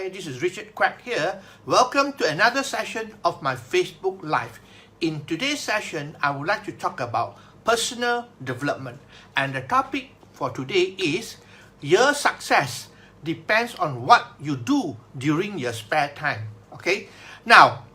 Hi, this is Richard Quek here. Welcome to another session of my Facebook Live. In today's session, I would like to talk about personal development. And the topic for today is your success depends on what you do during your spare time. Okay? Now,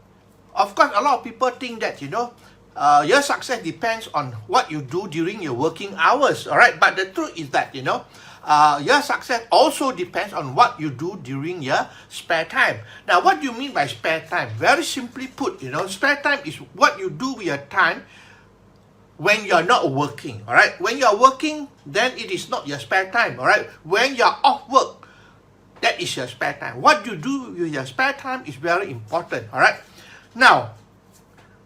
of course, a lot of people think that, your success depends on what you do during your working hours. All right? But the truth is that, your success also depends on what you do during your spare time. Now, what do you mean by spare time? Very simply put, spare time is what you do with your time when you're not working, all right? When you're working, then it is not your spare time, all right? When you're off work, that is your spare time. What you do with your spare time is very important, all right? Now,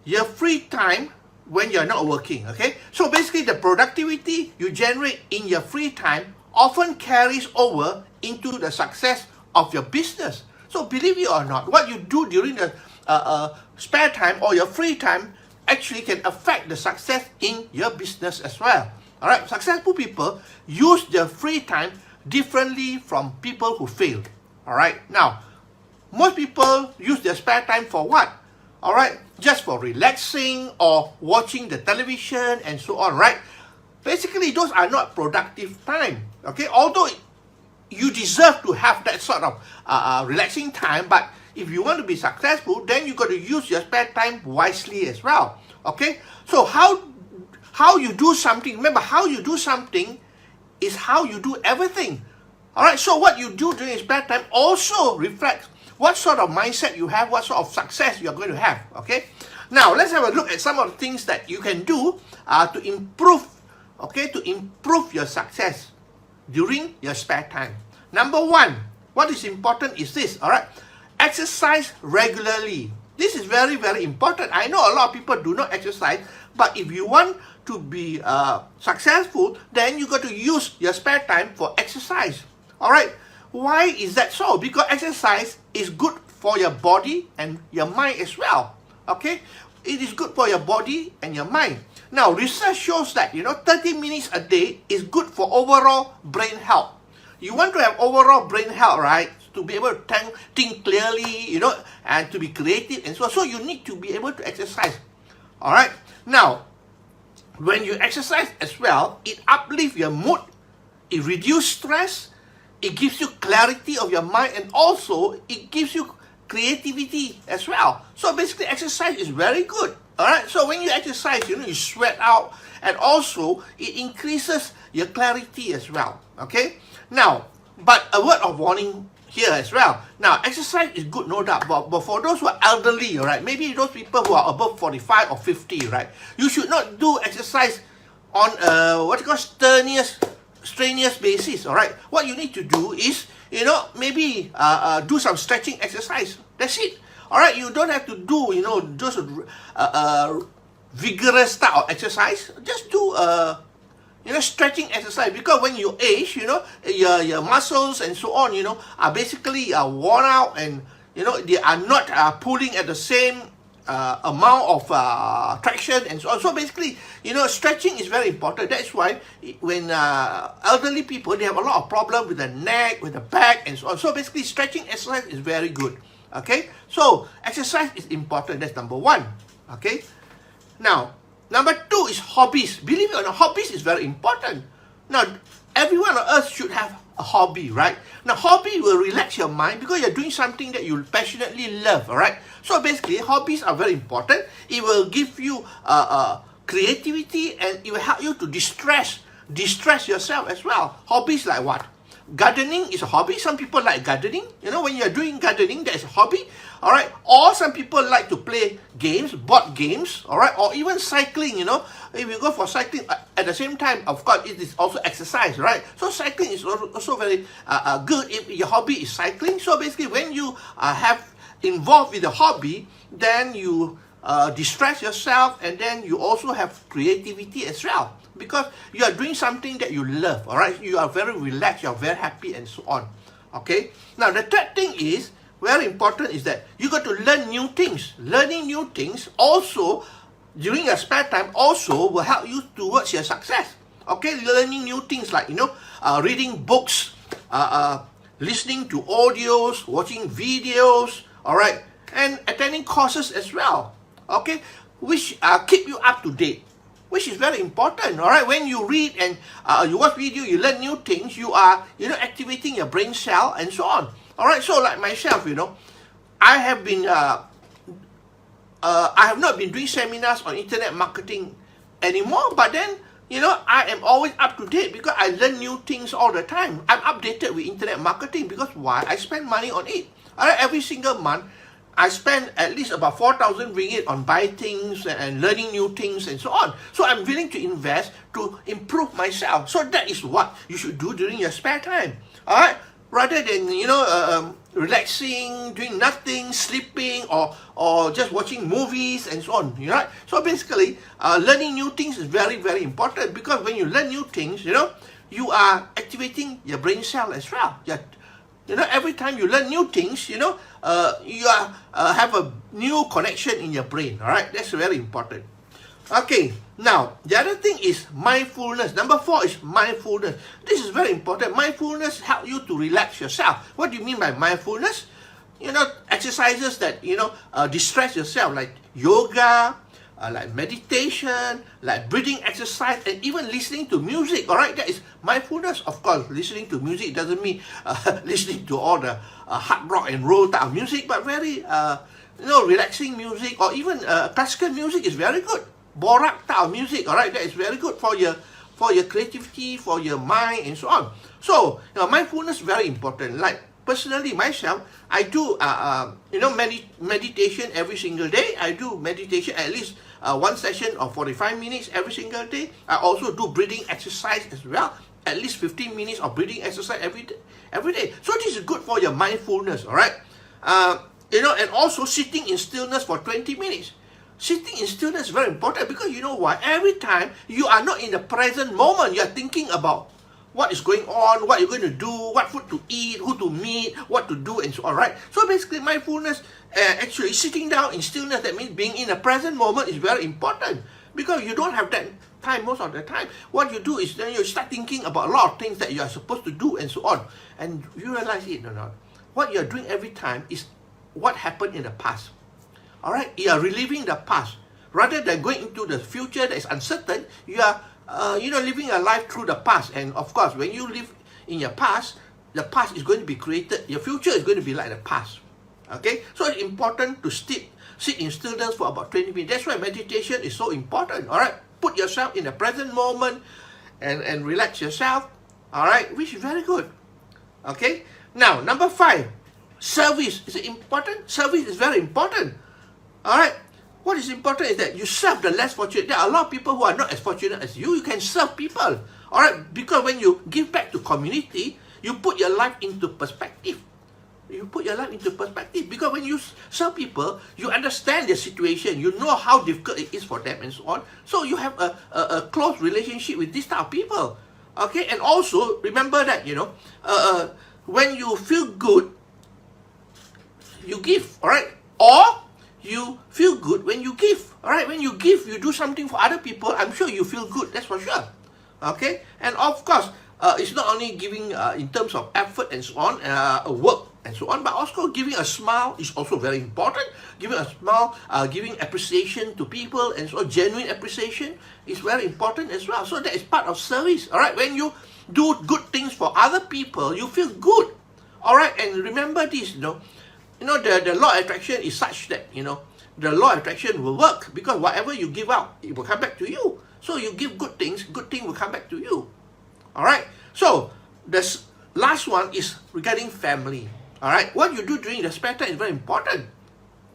your free time when you're not working, okay? So basically, the productivity you generate in your free time often carries over into the success of your business. So believe it or not, what you do during the spare time or your free time actually can affect the success in your business as well. All right, successful people use their free time differently from people who failed. All right, now, most people use their spare time for what? All right, just for relaxing or watching the television and so on, right? Basically, those are not productive time, okay? Although you deserve to have that sort of relaxing time, but if you want to be successful, then you got to use your spare time wisely as well, okay? So how you do something, remember, how you do something is how you do everything, all right? So what you do during your spare time also reflects what sort of mindset you have, what sort of success you're going to have, okay? Now, let's have a look at some of the things that you can do to improve your success during your spare time. Number one, what is important is this, all right? Exercise regularly. This is very, very important. I know a lot of people do not exercise, but if you want to be successful, then you got to use your spare time for exercise, all right? Why is that so? Because exercise is good for your body and your mind as well, okay? It is good for your body and your mind. Now, research shows that, 30 minutes a day is good for overall brain health. You want to have overall brain health, right? To be able to think clearly, and to be creative and so on. So you need to be able to exercise. All right? Now, when you exercise as well, it uplifts your mood, it reduces stress, it gives you clarity of your mind, and also it gives you creativity as well. So basically, exercise is very good. All right, so when you exercise, you sweat out, and also it increases your clarity as well. Okay, now, but a word of warning here as well. Now, exercise is good, no doubt, but for those who are elderly, all right, maybe those people who are above 45 or 50, right, you should not do exercise on strenuous basis. All right, what you need to do is, maybe do some stretching exercise. That's it. All right, you don't have to do, those vigorous type of exercise. Just do, stretching exercise, because when you age, your muscles and so on, are basically worn out, and, they are not pulling at the same amount of traction and so on. So basically, stretching is very important. That's why when elderly people, they have a lot of problems with the neck, with the back and so on. So basically, stretching exercise is very good. Okay, so exercise is important. That's number one. Okay, now number two is hobbies. Believe it or not, hobbies is very important. Now, every one of us should have a hobby, right? Now, hobby will relax your mind because you're doing something that you passionately love, all right? So basically, hobbies are very important. It will give you creativity, and it will help you to distress yourself as well. Hobbies like what? Gardening is a hobby. Some people like gardening. When you're doing gardening, that is a hobby. All right. Or some people like to play games, board games. All right. Or even cycling. If you go for cycling at the same time, of course, it is also exercise, right? So cycling is also very good if your hobby is cycling. So basically, when you have involved with the hobby, then you distress yourself, and then you also have creativity as well, because you are doing something that you love, all right? You are very relaxed, you are very happy, and so on, okay? Now, the third thing is, very important, is that you got to learn new things. Learning new things also, during your spare time, also will help you towards your success, okay? Learning new things like, reading books, listening to audios, watching videos, all right, and attending courses as well, okay, which keep you up to date, which is very important, all right. When you read and you watch video, you learn new things, you are, activating your brain cell and so on, all right. So like myself, I have been, I have not been doing seminars on internet marketing anymore, but then, I am always up to date because I learn new things all the time. I'm updated with internet marketing because why? I spend money on it. All right, every single month, I spend at least about 4,000 ringgit on buying things and learning new things and so on. So I'm willing to invest to improve myself. So that is what you should do during your spare time. All right, rather than relaxing, doing nothing, sleeping, or just watching movies and so on. Right? So basically, learning new things is very, very important, because when you learn new things, you are activating your brain cell as well. Every time you learn new things, you have a new connection in your brain. All right, that's very important. Okay, now the other thing is mindfulness. Number 4 is mindfulness. This is very important. Mindfulness helps you to relax yourself. What do you mean by mindfulness? Exercises that distress yourself, like yoga, like meditation, like breathing exercise, and even listening to music. All right, that is mindfulness. Of course, listening to music doesn't mean listening to all the hard rock and roll type of music, but very relaxing music, or even classical music is very good. Borak type of music, all right, that is very good for your creativity, for your mind, and so on. So mindfulness is very important. Like personally myself, I do meditation every single day. I do meditation at least one session of 45 minutes every single day. I also do breathing exercise as well, at least 15 minutes of breathing exercise every day. So this is good for your mindfulness, all right. And also sitting in stillness for 20 minutes. Sitting in stillness is very important, because you know what? Every time you are not in the present moment, you are thinking about what is going on, what you're going to do, what food to eat, who to meet, what to do, and so on, right? So basically, mindfulness, actually sitting down in stillness, that means being in the present moment, is very important, because you don't have that time most of the time. What you do is then you start thinking about a lot of things that you are supposed to do and so on, and you realize it or not. What you are doing every time is what happened in the past. All right, you are reliving the past rather than going into the future that is uncertain. You are, living your life through the past. And of course, when you live in your past, the past is going to be created. Your future is going to be like the past. Okay, so it's important to sit in stillness for about 20 minutes. That's why meditation is so important. All right, put yourself in the present moment and relax yourself. All right, which is very good. Okay, now number 5, service is important. Service is very important. All right, what is important is that you serve the less fortunate. There are a lot of people who are not as fortunate as you. You can serve people. All right, because when you give back to community, you put your life into perspective. You put your life into perspective, because when you serve people, you understand their situation. You know how difficult it is for them and so on. So you have a close relationship with this type of people. Okay, and also remember that when you feel good, you give. All right, or you feel good when you give. All right, when you give, you do something for other people, I'm sure you feel good, that's for sure. Okay, and of course, it's not only giving in terms of effort and so on, work and so on, but also giving a smile is also very important. Giving a smile, giving appreciation to people, and so genuine appreciation is very important as well. So that is part of service. All right, when you do good things for other people, you feel good. All right, and remember this, the law of attraction is such that, the law of attraction will work, because whatever you give out, it will come back to you. So you give good things will come back to you. All right. So the last one is regarding family. All right. What you do during the spare time is very important.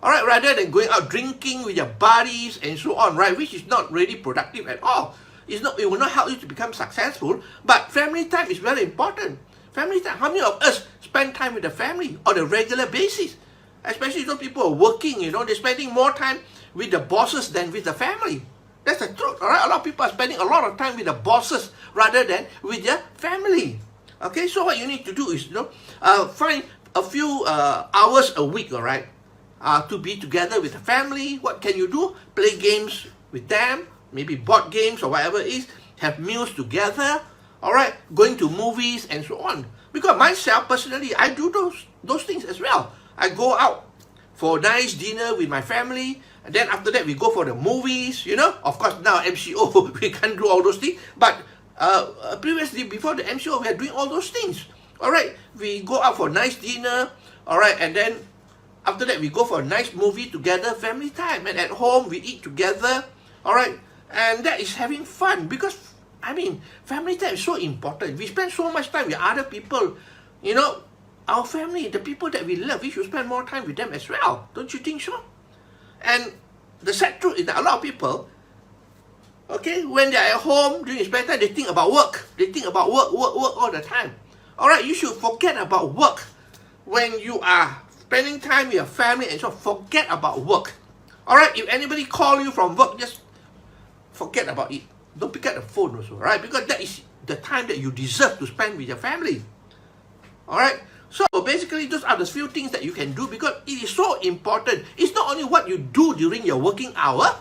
All right. Rather than going out drinking with your buddies and so on, right, which is not really productive at all. It will not help you to become successful. But family time is very important. Family time. How many of us spend time with the family on a regular basis? Especially those people who are working, they're spending more time with the bosses than with the family. That's the truth, all right? A lot of people are spending a lot of time with the bosses rather than with their family. Okay, so what you need to do is, find a few hours a week, all right, to be together with the family. What can you do? Play games with them, maybe board games or whatever it is. Have meals together, all right? Going to movies and so on. Because myself, personally, I do those things as well. I go out for a nice dinner with my family, and then after that, we go for the movies, you know. Of course, now MCO, we can't do all those things. But previously, before the MCO, we are doing all those things. All right, we go out for a nice dinner, all right, and then after that, we go for a nice movie together, family time. And at home, we eat together, all right. And that is having fun because, I mean, family time is so important. We spend so much time with other people, you know. Our family, the people that we love, we should spend more time with them as well. Don't you think so? And the sad truth is that a lot of people, okay, when they're at home during spare time, they think about work. They think about work all the time. All right, you should forget about work. When you are spending time with your family and so forget about work. All right, if anybody call you from work, just forget about it. Don't pick up the phone also, right? Because that is the time that you deserve to spend with your family. All right. So basically, those are the few things that you can do because it is so important. It's not only what you do during your working hour,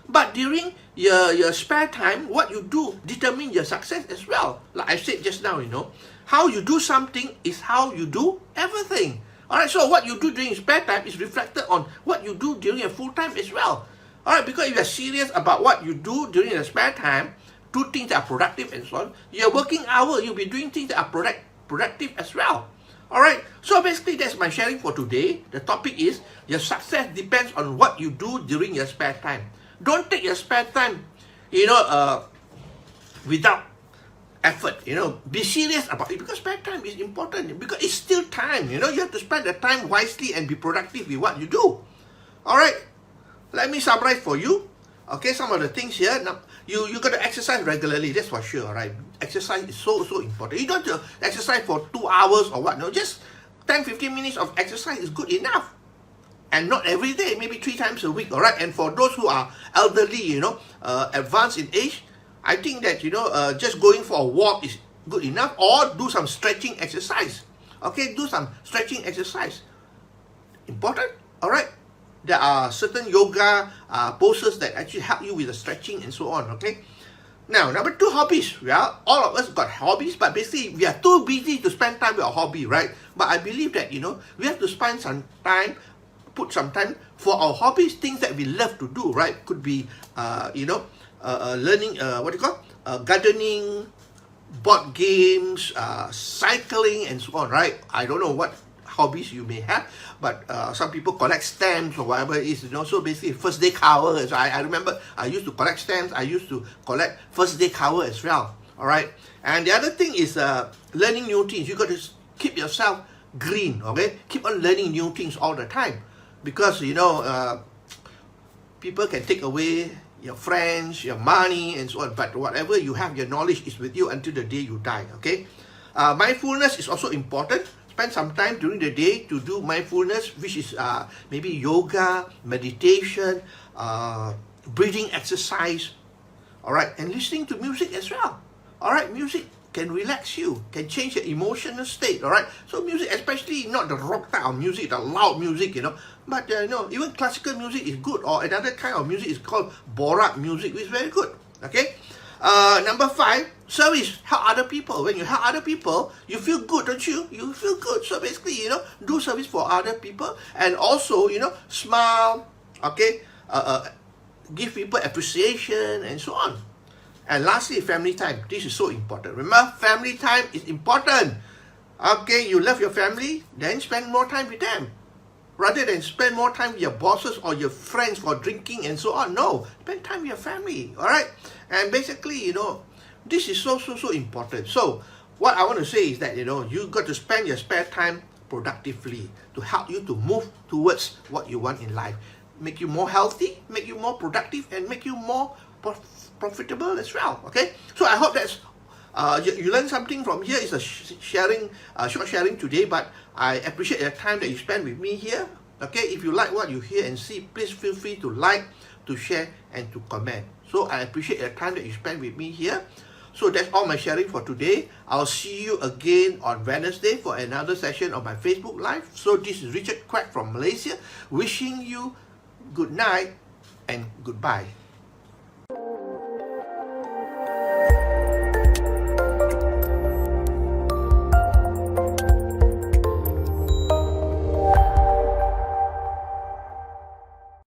but during your spare time, what you do determines your success as well. Like I said just now, you know, how you do something is how you do everything. All right, so what you do during spare time is reflected on what you do during your full time as well. All right, because if you're serious about what you do during your spare time, do things that are productive and so on, your working hour, you'll be doing things that are productive as well. All right, so basically that's my sharing for today. The topic is your success depends on what you do during your spare time. Don't take your spare time, you know, without effort, you know. Be serious about it because spare time is important because it's still time, you know. You have to spend the time wisely and be productive with what you do. All right, let me summarize for you. Okay, some of the things here. Now, you got to exercise regularly, that's for sure, all right? Exercise is so important. You don't have to exercise for 2 hours or what, no, just 10-15 minutes of exercise is good enough. And not every day, maybe 3 times a week, all right? And for those who are elderly, you know, advanced in age, I think that, you know, just going for a walk is good enough, or do some stretching exercise. Okay, do some stretching exercise. Important, all right? There are certain yoga poses that actually help you with the stretching and so on, okay? Now, number 2, hobbies. Well, all of us got hobbies, but basically we are too busy to spend time with our hobby, right? But I believe that, you know, we have to spend some time, put some time for our hobbies, things that we love to do, right? Could be, you know, learning, gardening, board games, cycling, and so on, right? I don't know what hobbies you may have, but some people collect stamps or whatever it is, you know. So basically, first day cover. So I remember I used to collect stamps. I used to collect first day cover as well. All right. And the other thing is learning new things. You got to keep yourself green. Okay. Keep on learning new things all the time, because you know people can take away your friends, your money, and so on. But whatever you have, your knowledge is with you until the day you die. Okay. Mindfulness is also important. Spend some time during the day to do mindfulness, which is maybe yoga, meditation, breathing exercise, all right, and listening to music as well. All right, music can relax you, can change your emotional state, all right. So music, especially not the rock type of music, the loud music, you know, but you know, even classical music is good, or another kind of music is called borak music, which is very good, okay. Number 5, service. Help other people. When you help other people, you feel good, don't you? You feel good. So basically, you know, do service for other people, and also, you know, smile, okay, give people appreciation and so on. And lastly, family time. This is so important. Remember, family time is important. Okay, you love your family, then spend more time with them, rather than spend more time with your bosses or your friends for drinking and so on. No, spend time with your family, all right? And basically, you know, this is so important. So what I want to say is that, you know, you got to spend your spare time productively to help you to move towards what you want in life. Make you more healthy, make you more productive, and make you more profitable as well, okay? So I hope that's you learned something from here. It's a short sharing today, but I appreciate the time that you spend with me here. Okay, if you like what you hear and see, please feel free to like, to share, and to comment. So I appreciate the time that you spend with me here. So that's all my sharing for today. I'll see you again on Wednesday for another session of my Facebook Live. So this is Richard Quek from Malaysia, wishing you good night and goodbye.